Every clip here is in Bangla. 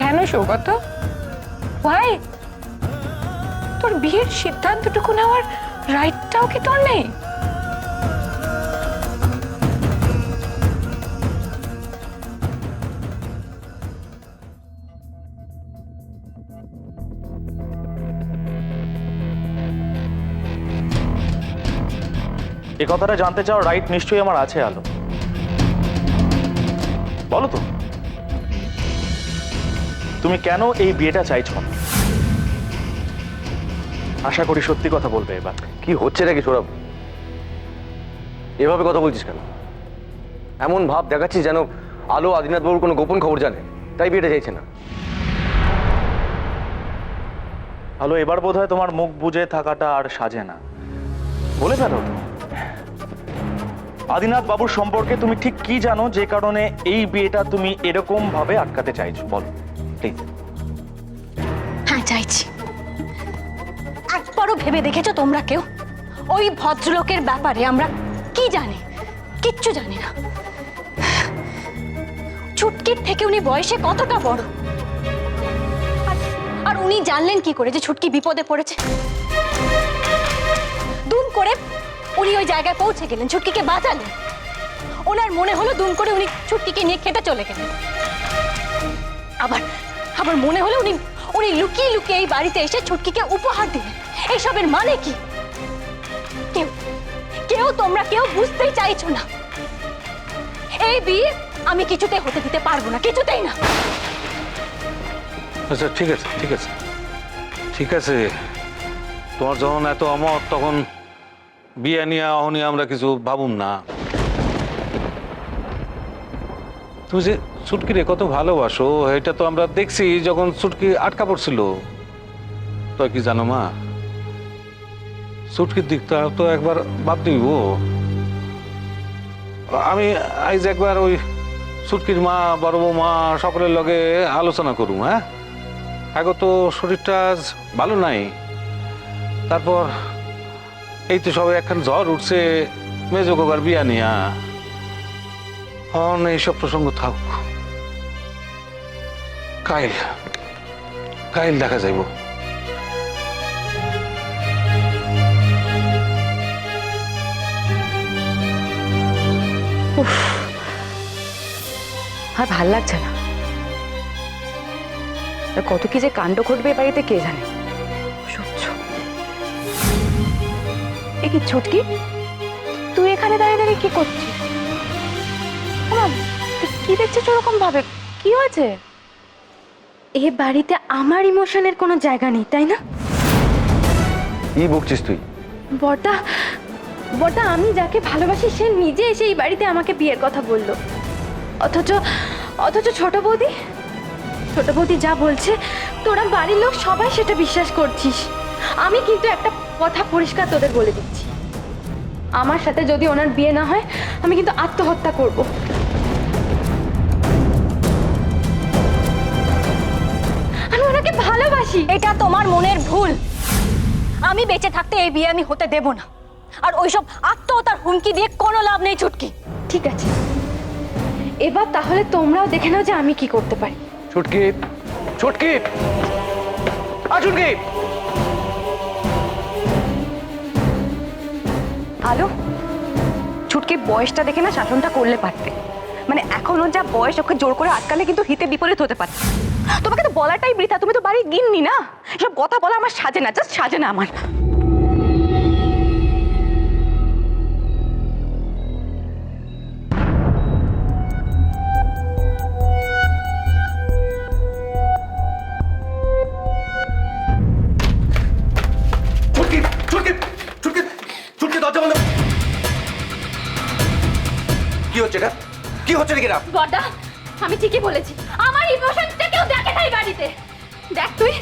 কেন সৌগত? ভাই, তোর বিয়ের সিদ্ধান্তটুকু নেওয়ার রাইটটাও কি তোর নেই? এই কথাটা জানতে চাও রাইট নিশ্চয়ই আমার আছে আলো। বলো তো, তুমি কেন এই বিয়েটা চাইছো না? আশা করি সত্যি কথা বলবে এবার। কি হচ্ছে নাকি সৌরভ? এভাবে কথা বলছিস কেন? এমন ভাব দেখাচ্ছিস যেন আলো আদিনাথ বাবুর কোনো গোপন খবর জানে, তাই বিয়েটা চাইছে না। আলো, এবার বোধহয় তোমার মুখ বুজে থাকাটা আর সাজে না। বলে ফেলো, আদিনাথ বাবুর সম্পর্কে তুমি ঠিক কি জানো যে কারণে এই বিয়েটা তুমি এরকম ভাবে আটকাতে চাইছো? বলো প্লিজ। হ্যাঁ, চাইছি। একবারও ভেবে দেখেছো তোমরা কেউ ওই ভদ্রলোকের ব্যাপারে আমরা কি জানি? কিচ্ছু জানি না। ছুটকির থেকে উনি বয়সে কতটা বড়, আর উনি জানলেন কি করে যে ছুটকি বিপদে পড়েছে? দুম করে উনি ওই জায়গায় পৌঁছে গেলেন, ছুটকিকে বাঁচালেন। ওনার মনে হলো দুম করে উনি ছুটকিকে নিয়ে খেতে চলে গেলেন। আবার আবার মনে হলো উনি উনি লুকিয়ে লুকিয়ে এই বাড়িতে এসে ছুটকিকে উপহার দিলেন। এইসবের মানে কি? কেউ কেউ তোমরা কেউ বুঝতেই চাইছো না। এই বিয়ে আমি কিছুতেই হতে দিতে পারবো না, কিছুতেই না। আচ্ছা, ঠিক আছে, ঠিক আছে, ঠিক আছে। তোমার যখন এত অমত, তখন বিয়ে নিয়ে অহনি আমরা কিছু ভাবুম না। তুমি যে ছুটকিরে কত ভালোবাসো এটা তো আমরা দেখছি যখন ছুটকি আটকা পড়ছিল। তো কি জানো মা, ছুটকির দিকটা তো একবার ভাব দিব। আমি আজ একবার ওই ছুটকির মা, বড় মা সকলের লগে আলোচনা করুম। হ্যাঁ, আগে তো শরীরটা আজ ভালো নাই। তারপর এই তো সবাই একখান ঝড় উঠছে মেজো গোবার বিয়া নিয়া। এইসব প্রসঙ্গ থাক, কাইল কাইল দেখা যাইব। আর ভাল লাগছে না। কত কি যে কাণ্ড ঘটবে বাড়িতে কে জানে। সহ্য। এ কি ছুটকি, তুই এখানে দাঁড়িয়ে দাঁড়িয়ে কি করছিস? তুই কি দেখছিস ওরকম ভাবে? কি হয়েছে? এ বাড়িতে আমার ইমোশনের কোনো জায়গা নেই, তাই না? কি বকছিস তুই? বড়দা, বড়দা, আমি যাকে ভালোবাসি সে নিজে এসে এই বাড়িতে আমাকে বিয়ের কথা বললো। অথচ অথচ ছোট বৌদি যা বলছে তোরা বাড়ির লোক সবাই সেটা বিশ্বাস করছিস। আমি কিন্তু একটা কথা পরিষ্কার তোদের বলে দিচ্ছি, আমার সাথে যদি ওনার বিয়ে না হয় আমি কিন্তু আত্মহত্যা করব। আমি ওনাকে ভালোবাসি। এটা তোমার মনের ভুল। আমি বেঁচে থাকতে এই বিয়ে আমি হতে দেব না। আর ওইসব আত্মহত্যার হুমকি দিয়ে কোনো লাভ নেই ছুটকি। ঠিক আছে, এবার তাহলে তোমরাও দেখে নাও যে আমি কি করতে পারি। ছুটকি, ছুটকি, ছুটকি। আলো, ছুটকির বয়সটা দেখে না শাসনটা করলে পারতে। মানে এখন ওর যা বয়স, ওকে জোর করে আটকালে কিন্তু হিতে বিপরীত হতে পারে। তোমাকে তো বলাটাই বৃথা, তুমি তো বাড়ি গিন্নি না। এসব কথা বলা আমার সাজে না, জাস্ট সাজে না আমার। ছুটকি, ছুটকি, ছুটকি, ছুটকি, দরজা বন্ধ। কি হচ্ছে এটা? কি হচ্ছে নাকি এটা? বড়দা, আমি ঠিকই বলেছি। আমার ইমোশনটা কেউ দেখে নাই বাড়িতে। দেখ তুই,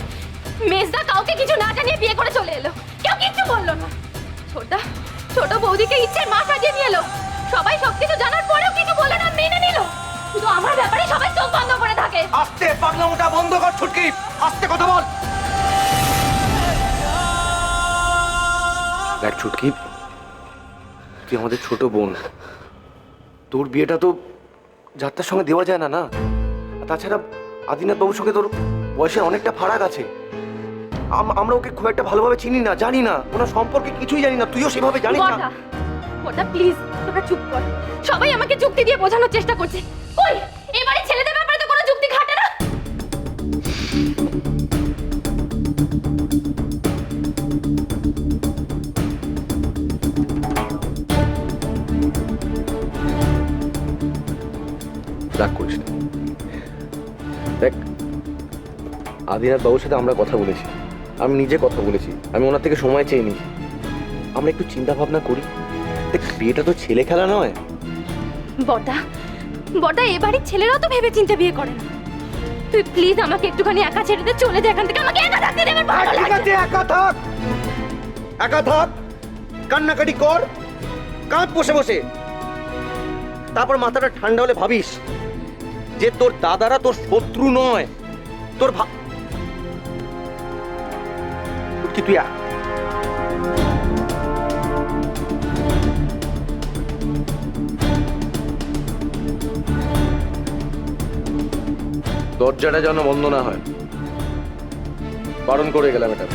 মেজদা কাউকে কিছু না জানিয়ে বিয়ে করে চলে এলো, কেউ কিচ্ছু বললো না। ছোট বৌদিকে ইচ্ছের মা সাজিয়ে নিয়ে এলো। সবাই সবকিছু জানার পরেও কিছু বলে না, মেনে নিল। শুধু আমার ব্যাপারে সবাই চোখ বন্ধ করে থাকে। আস্তে পাগলামোটা বন্ধ কর ছুটকি, আস্তে কথা বল। দেখ ছুটকি, তুই আমাদের ছোট বোন, তোর বিয়েটা তো যাত্রার সঙ্গে দেওয়া যায় না। না, তাছাড়া আদিনাথ বাবুর সঙ্গে তোর বয়সে অনেকটা ফারাক আছে। আমরা ওকে খুব একটা ভালোভাবে চিনি না, জানি না, ওনার সম্পর্কে কিছুই জানি না, তুইও সেভাবে জানিস না। বটা বটা প্লিজ তোরা চুপ কর। সবাই আমাকে যুক্তি দিয়ে বোঝানোর চেষ্টা করছে। কই এবারে ছেলেদের ব্যাপারে তো কোনো যুক্তি খাটে না। রাগ করিস না। দেখ, আদিনাথ বাবুর সাথে আমরা কথা বলেছি, আমি নিজে কথা বলেছি, আমি ওনার থেকে সময় চেয়ে নিয়েছি। আমরা একটু চিন্তা ভাবনা করি। দেখ, বিয়েটা তো ছেলে খেলা নয়। বটা বটা এবারে ছেলেরাও তো ভেবে চিন্তে বিয়ে করে না। তুই প্লিজ আমাকে একটুখানি একা ছেড়ে দে, চলে যা এখান থেকে। আমাকে একা থাকতে দে, আমার ভালো ঠিক লাগছে আছে, একা থাক, একা থাক, কান্নাকাটি কর, কাঁদ বসে বসে। তারপর মাথাটা ঠান্ডা হলে ভাবিস যে তোর দাদারা তোর শত্রু নয়, তোর কি তুই দরজাটা যেন বন্ধ না হয়, বারণ করে গেলাম এটা।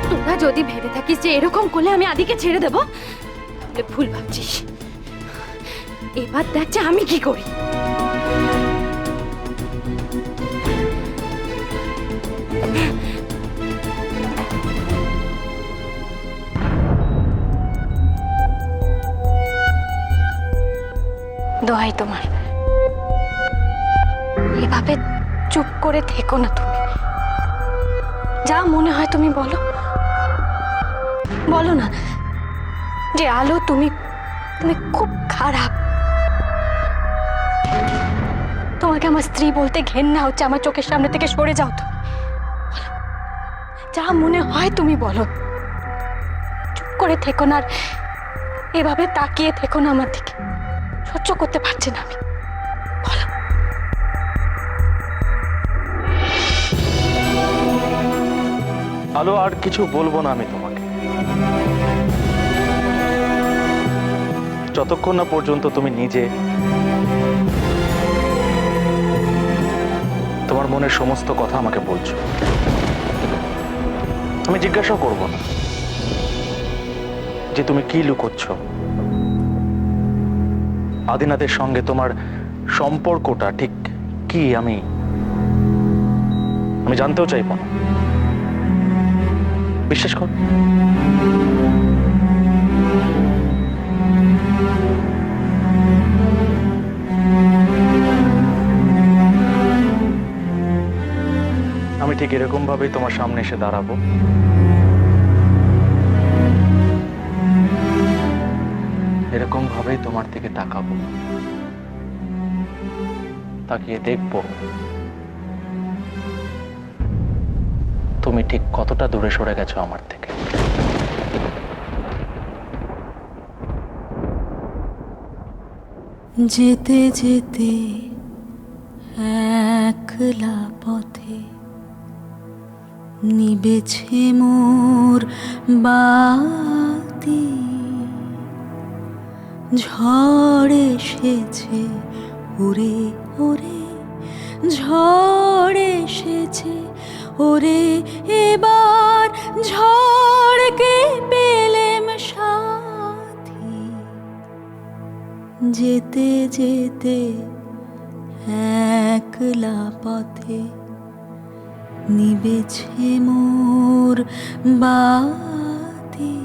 তোরা যদি ভেবে থাকিস যে এরকম করলে আমি আদিকে ছেড়ে দেবো, তাহলে ভুল ভাবছিস। এবার দেখ যে আমি কি করি। দোহাই তোমার, এভাবে চুপ করে থেকো না। তুমি যা মনে হয় তুমি বলো, বলো না যে আলো তুমি তুমি খুব খারাপ, তোমাকে আমার স্ত্রী বলতে ঘেন্না হচ্ছে, আমার চোখের সামনে থেকে সরে যাও। তুমি বলো, যা মনে হয় তুমি বলো, চুপ করে থেকো না, আর এভাবে তাকিয়ে থেকো না আমার দিকে। সহ্য করতে পারছি না আমি, বলো। আলো, আর কিছু বলবো না আমি তোমাকে, যতক্ষণ না পর্যন্ত তুমি নিজে তোমার মনের সমস্ত কথা আমাকে বলছো। আমি জিজ্ঞাসা করব না যে তুমি কি লুকোচ্ছ। আদিনাথের সঙ্গে তোমার সম্পর্কটা ঠিক কি আমি জানতেও চাইব না। বিশ্বাস কর, আমি ঠিক এরকম ভাবেই তোমার সামনে এসে দাঁড়াবো, এরকম ভাবেই তোমার দিকে তাকাবো, তাকিয়ে দেখবো তুমি ঠিক কতটা দূরে সরে গেছো আমার থেকে। যেতে যেতে একলা পথে নিবেছে মোর বাতি, ঝড় এসেছে ওরে ওরে, ঝড় এসেছে ওরে, এবার ঝড়কে পেলেম সাথী। যেতে যেতে একলা পথে নিবেছে মোর বাতি।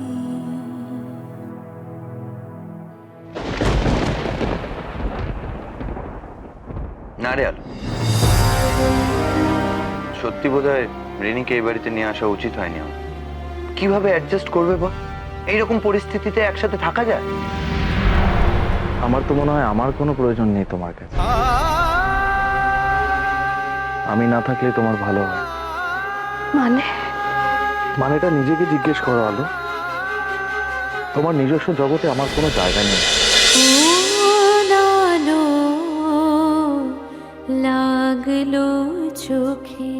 না রে আলো, সত্যি বোধহয় রেনিকে এই বাড়িতে নিয়ে আসা উচিত হয়নি আমার। কিভাবে অ্যাডজাস্ট করবে বল? এইরকম পরিস্থিতিতে একসাথে থাকা যায়? আমার তো মনে হয় আমার কোনো প্রয়োজন নেই তোমার কাছে। আমি না থাকলে তোমার ভালো হয়। মানেটা নিজেকে জিজ্ঞেস করো আলো। তোমার নিজস্ব জগতে আমার কোনো জায়গা নেই। লাগলো চোখে